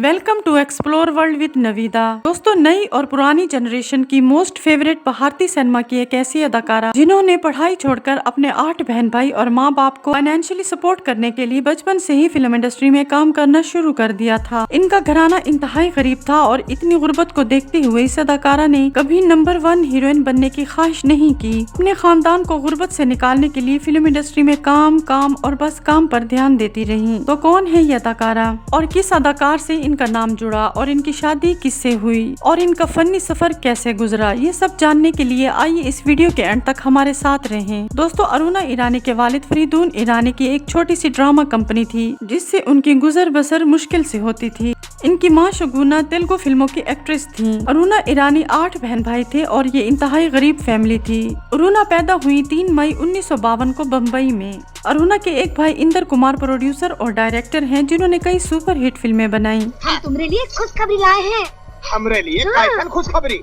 Welcome to explore world with Naveeda. दोस्तों, नई और पुरानी जनरेशन की मोस्ट फेवरेट भारतीय सिनेमा की एक ऐसी अदाकारा जिन्होंने पढ़ाई छोड़कर अपने 8 बहन भाई और माँ बाप को फाइनेंशियली सपोर्ट करने के लिए बचपन से ही फिल्म इंडस्ट्री में काम करना शुरू कर दिया था। इनका घराना इंतहाई गरीब था और इतनी गुर्बत को देखते हुए इस अदाकारा ने कभी नंबर 1 हीरोइन बनने की ख्वाहिश नहीं की। अपने खानदान को गुर्बत से निकालने के लिए फिल्म इंडस्ट्री में काम और बस काम पर ध्यान देती रही। तो कौन है ये अदाकारा और किस अदाकार से इनका नाम जुड़ा और इनकी शादी किससे हुई और इनका फनी सफर कैसे गुजरा, ये सब जानने के लिए आइए इस वीडियो के एंड तक हमारे साथ रहें। दोस्तों, अरुणा ईरानी के वालिद फरीदून ईरानी की एक छोटी सी ड्रामा कंपनी थी जिससे उनकी गुजर बसर मुश्किल से होती थी। इनकी माँ शगुना तेलुगु फिल्मों की एक्ट्रेस थी। अरुणा ईरानी 8 बहन भाई थे और ये इंतहाई गरीब फैमिली थी। अरुणा पैदा हुई 3 मई 1952 को बम्बई में। अरुणा के एक भाई इंदर कुमार प्रोड्यूसर और डायरेक्टर हैं जिन्होंने कई सुपरहिट फिल्में बनाई। हम तुम्हारे लिए खुशखबरी लाए हैं। हमरे लिए कैसन खुशखबरी,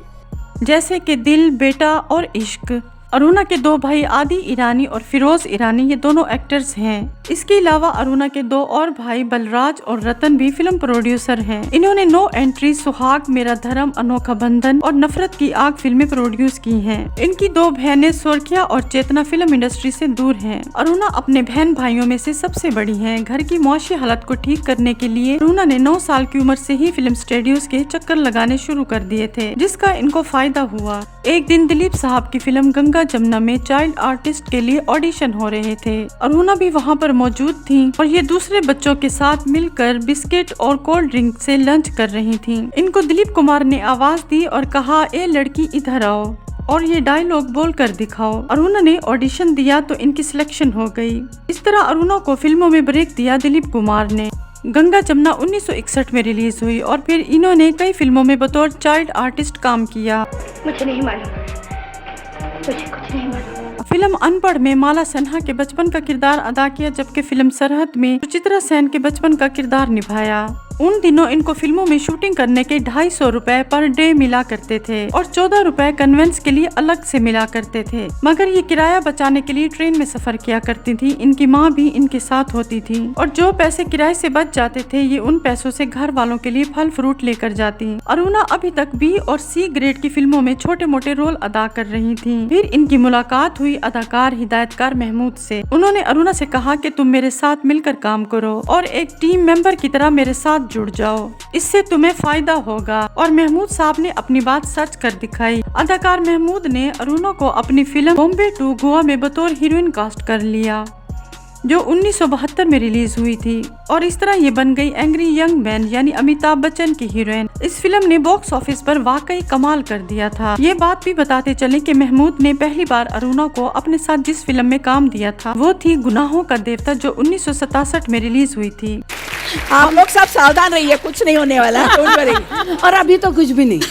जैसे कि दिल, बेटा और इश्क। अरुणा के 2 भाई आदि ईरानी और फिरोज ईरानी ये दोनों एक्टर्स हैं। इसके अलावा अरुणा के 2 और भाई बलराज और रतन भी फिल्म प्रोड्यूसर हैं। इन्होंने नो एंट्री, सुहाग, मेरा धर्म, अनोखा बंधन और नफरत की आग फिल्में प्रोड्यूस की हैं। इनकी 2 बहनें सोरखिया और चेतना फिल्म इंडस्ट्री से दूर हैं। अरुणा अपने बहन भाइयों में से सबसे बड़ी हैं। घर की मुआशी हालत को ठीक करने के लिए अरुणा ने 9 साल की उम्र से ही फिल्म स्टूडियोज के चक्कर लगाने शुरू कर दिए थे, जिसका इनको फायदा हुआ। एक दिन दिलीप साहब की फिल्म गंगा जमुना में चाइल्ड आर्टिस्ट के लिए ऑडिशन हो रहे थे। अरुणा भी वहां पर मौजूद थी और ये दूसरे बच्चों के साथ मिलकर बिस्किट और कोल्ड ड्रिंक से लंच कर रही थी। इनको दिलीप कुमार ने आवाज दी और कहा, ए लड़की इधर आओ और ये डायलॉग बोल कर दिखाओ। अरुणा ने ऑडिशन दिया तो इनकी सिलेक्शन हो गई। इस तरह अरुणा को फिल्मों में ब्रेक दिया दिलीप कुमार ने। गंगा जमुना 1961 में रिलीज हुई और फिर इन्होंने कई फिल्मों में बतौर चाइल्ड आर्टिस्ट काम किया। मुझे नहीं मालूम, मुझे कुछ नहीं मालूम। फिल्म अनपढ़ में माला सिन्हा के बचपन का किरदार अदा किया, जबकि फिल्म सरहद में सुचित्रा सेन के बचपन का किरदार निभाया। उन दिनों इनको फिल्मों में शूटिंग करने के 250 रुपए पर डे मिला करते थे और 14 रुपए कन्वेंस के लिए अलग से मिला करते थे, मगर ये किराया बचाने के लिए ट्रेन में सफर किया करती थी। इनकी माँ भी इनके साथ होती थी और जो पैसे किराए से बच जाते थे ये उन पैसों से घर वालों के लिए फल फ्रूट लेकर जाती। अरुणा अभी तक बी और सी ग्रेड की फिल्मों में छोटे मोटे रोल अदा कर रही थी। फिर इनकी मुलाकात हुई अदाकार हिदायतकार महमूद से। उन्होंने अरुणा से कहा कि तुम मेरे साथ मिलकर काम करो और एक टीम मेंबर की तरह मेरे साथ जुड़ जाओ, इससे तुम्हें फायदा होगा। और महमूद साहब ने अपनी बात सच कर दिखाई। अदाकार महमूद ने अरुणा को अपनी फिल्म बॉम्बे टू गोवा में बतौर हीरोइन कास्ट कर लिया, जो 1972 में रिलीज हुई थी और इस तरह ये बन गई एंग्री यंग मैन यानी अमिताभ बच्चन की हीरोइन। इस फिल्म ने बॉक्स ऑफिस पर वाकई कमाल कर दिया था। ये बात भी बताते चले कि महमूद ने पहली बार अरुणा को अपने साथ जिस फिल्म में काम दिया था वो थी गुनाहों का देवता, जो 1967 में रिलीज हुई थी। आप लोग सब सावधान रहिए, कुछ नहीं होने वाला, डोंट वरी। और अभी तो कुछ भी नहीं।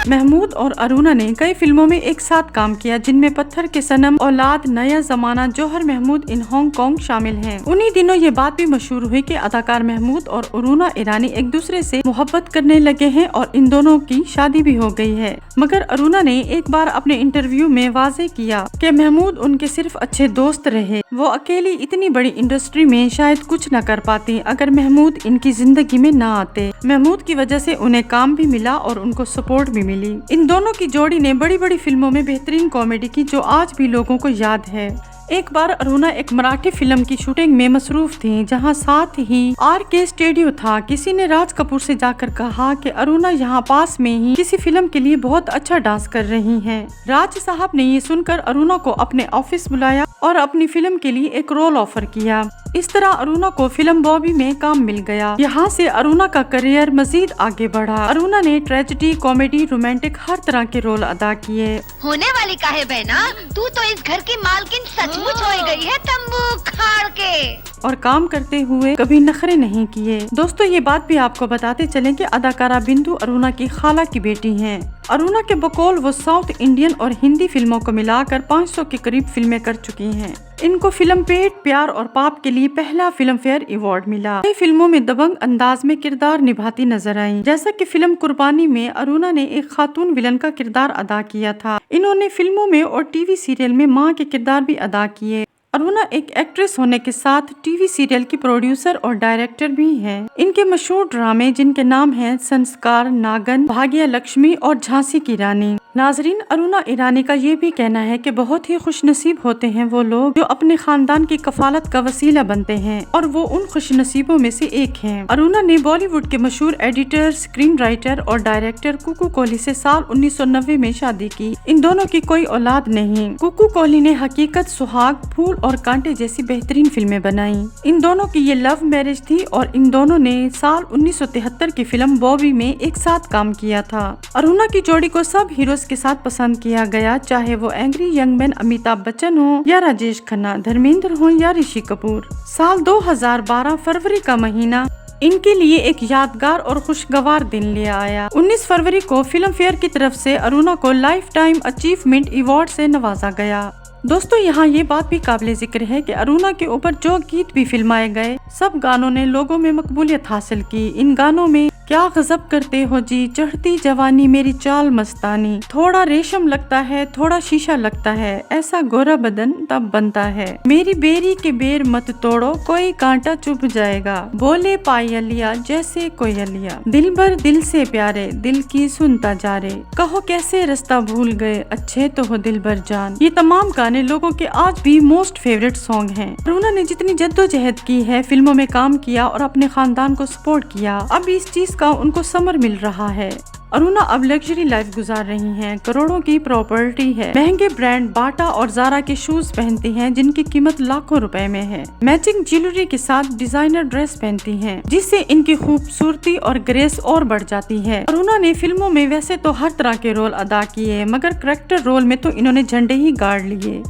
महमूद और अरुणा ने कई फिल्मों में एक साथ काम किया, जिनमें पत्थर के सनम, औलाद, नया जमाना, जौहर महमूद इन हांगकांग शामिल हैं। उन्हीं दिनों ये बात भी मशहूर हुई कि अदाकार महमूद और अरुणा ईरानी एक दूसरे से मोहब्बत करने लगे हैं और इन दोनों की शादी भी हो गई है। मगर अरुणा ने एक बार अपने इंटरव्यू में वाजे किया कि महमूद उनके सिर्फ अच्छे दोस्त रहे। वो अकेली इतनी बड़ी इंडस्ट्री में शायद कुछ न कर पाती अगर महमूद इनकी जिंदगी में न आते। महमूद की वजह से उन्हें काम भी मिला और उनको सपोर्ट भी मिली। इन दोनों की जोड़ी ने बड़ी बड़ी फिल्मों में बेहतरीन कॉमेडी की, जो आज भी लोगों को याद है। एक बार अरुणा एक मराठी फिल्म की शूटिंग में मसरूफ थी, जहां साथ ही RK स्टूडियो था। किसी ने राज कपूर से जाकर कहा कि अरुणा यहाँ पास में ही किसी फिल्म के लिए बहुत अच्छा डांस कर रही हैं। राज साहब ने ये सुनकर अरुणा को अपने ऑफिस बुलाया और अपनी फिल्म के लिए एक रोल ऑफर किया। इस तरह अरुणा को फिल्म बॉबी में काम मिल गया। यहाँ से अरुणा का करियर मजीद आगे बढ़ा। अरुणा ने ट्रेजेडी, कॉमेडी, रोमांटिक हर तरह के रोल अदा किए। होने वाली काहे बहना, तू तो इस घर की मालकिन सचमुच हो गई है तंबू खाड़ के। और काम करते हुए कभी नखरे नहीं किए। दोस्तों, ये बात भी आपको बताते चलें कि अदाकारा बिंदु अरुणा की खाला की बेटी हैं। अरुणा के बकौल वो साउथ इंडियन और हिंदी फिल्मों को मिलाकर 500 के करीब फिल्में कर चुकी हैं। इनको फिल्म पेट, प्यार और पाप के लिए पहला फिल्म फेयर अवार्ड मिला। कई फिल्मों में दबंग अंदाज में किरदार निभाती नजर आई, जैसा कि फिल्म कुर्बानी में अरुणा ने एक खातून विलन का किरदार अदा किया था। इन्होंने फिल्मों में और टीवी सीरियल में मां के किरदार भी अदा किए। अरुणा एक एक्ट्रेस होने के साथ टीवी सीरियल की प्रोड्यूसर और डायरेक्टर भी हैं। इनके मशहूर ड्रामे जिनके नाम हैं संस्कार, नागन, भाग्य लक्ष्मी और झांसी की रानी। नाजरीन, अरुणा ईरानी का ये भी कहना है कि बहुत ही खुशनसीब होते हैं वो लोग जो अपने खानदान की कफालत का वसीला बनते हैं और वो उन खुशनसीबों में से एक हैं। अरुणा ने बॉलीवुड के मशहूर एडिटर, स्क्रीन राइटर और डायरेक्टर कुकू कोहली से साल 1990 में शादी की। इन दोनों की कोई औलाद नहीं। कुकू कोहली ने हकीकत, सुहाग, फूल और कांटे जैसी बेहतरीन फिल्में बनाई। इन दोनों की ये लव मैरिज थी और इन दोनों ने साल 1973 की फिल्म बॉबी में एक साथ काम किया था। अरुणा की जोड़ी को सब हीरोज के साथ पसंद किया गया, चाहे वो angry young man Amitabh Bachchan हो या राजेश खन्ना, धर्मेंद्र हो या ऋषि कपूर। साल 2012 फरवरी का महीना इनके लिए एक यादगार और खुशगवार दिन ले आया। 19 फरवरी को फिल्म फेयर की तरफ से अरुणा को लाइफ टाइम अचीवमेंट अवार्ड से नवाजा गया। दोस्तों, यहाँ ये बात भी काबिल जिक्र है कि अरुणा के ऊपर जो गीत भी फिल्माए गए, सब गानों ने लोगों में मकबूलियत हासिल की। इन गानों में क्या गजब करते हो जी, चढ़ती जवानी मेरी चाल मस्तानी, थोड़ा रेशम लगता है थोड़ा शीशा लगता है, ऐसा गोरा बदन तब बनता है, मेरी बेरी के बेर मत तोड़ो कोई कांटा चुभ जाएगा, बोले पायलिया जैसे कोयलिया, दिल भर दिल से प्यारे दिल की सुनता जा रे, कहो कैसे रास्ता भूल गए अच्छे तो हो दिल भर जान। ये तमाम गाने लोगों के आज भी मोस्ट फेवरेट सॉन्ग हैं। अरुणा ने जितनी जद्दोजहद की है, फिल्मों में काम किया और अपने खानदान को सपोर्ट किया, अब इस चीज का उनको समर मिल रहा है। अरुणा अब लग्जरी लाइफ गुजार रही हैं, करोड़ों की प्रॉपर्टी है, महंगे ब्रांड बाटा और जारा के शूज पहनती हैं जिनकी कीमत लाखों रुपए में है, मैचिंग ज्वेलरी के साथ डिजाइनर ड्रेस पहनती हैं जिससे इनकी खूबसूरती और ग्रेस और बढ़ जाती है। अरुणा ने फिल्मों में वैसे तो हर तरह के रोल अदा किए, मगर करैक्टर रोल में तो इन्होंने झंडे ही गाड़ लिए।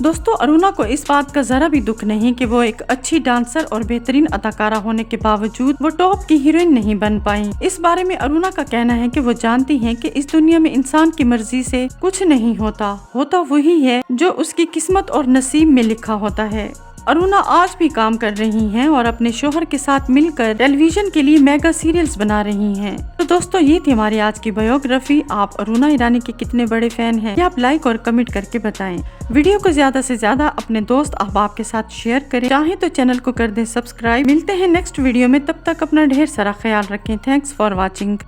दोस्तों, अरुणा को इस बात का जरा भी दुख नहीं कि वो एक अच्छी डांसर और बेहतरीन अदाकारा होने के बावजूद वो टॉप की हीरोइन नहीं बन पाई। इस बारे में अरुणा का कहना है कि वो जानती हैं कि इस दुनिया में इंसान की मर्जी से कुछ नहीं होता, होता वही है जो उसकी किस्मत और नसीब में लिखा होता है। अरुणा आज भी काम कर रही हैं और अपने शोहर के साथ मिलकर टेलीविजन के लिए मेगा सीरियल्स बना रही हैं। तो दोस्तों, ये थी हमारी आज की बायोग्राफी। आप अरुणा ईरानी के कितने बड़े फैन हैं, ये आप लाइक और कमेंट करके बताएं। वीडियो को ज्यादा से ज्यादा अपने दोस्त अहबाब के साथ शेयर करें, चाहे तो चैनल को कर दें सब्सक्राइब। मिलते हैं नेक्स्ट वीडियो में, तब तक अपना ढेर सारा ख्याल रखें। Thanks for watching.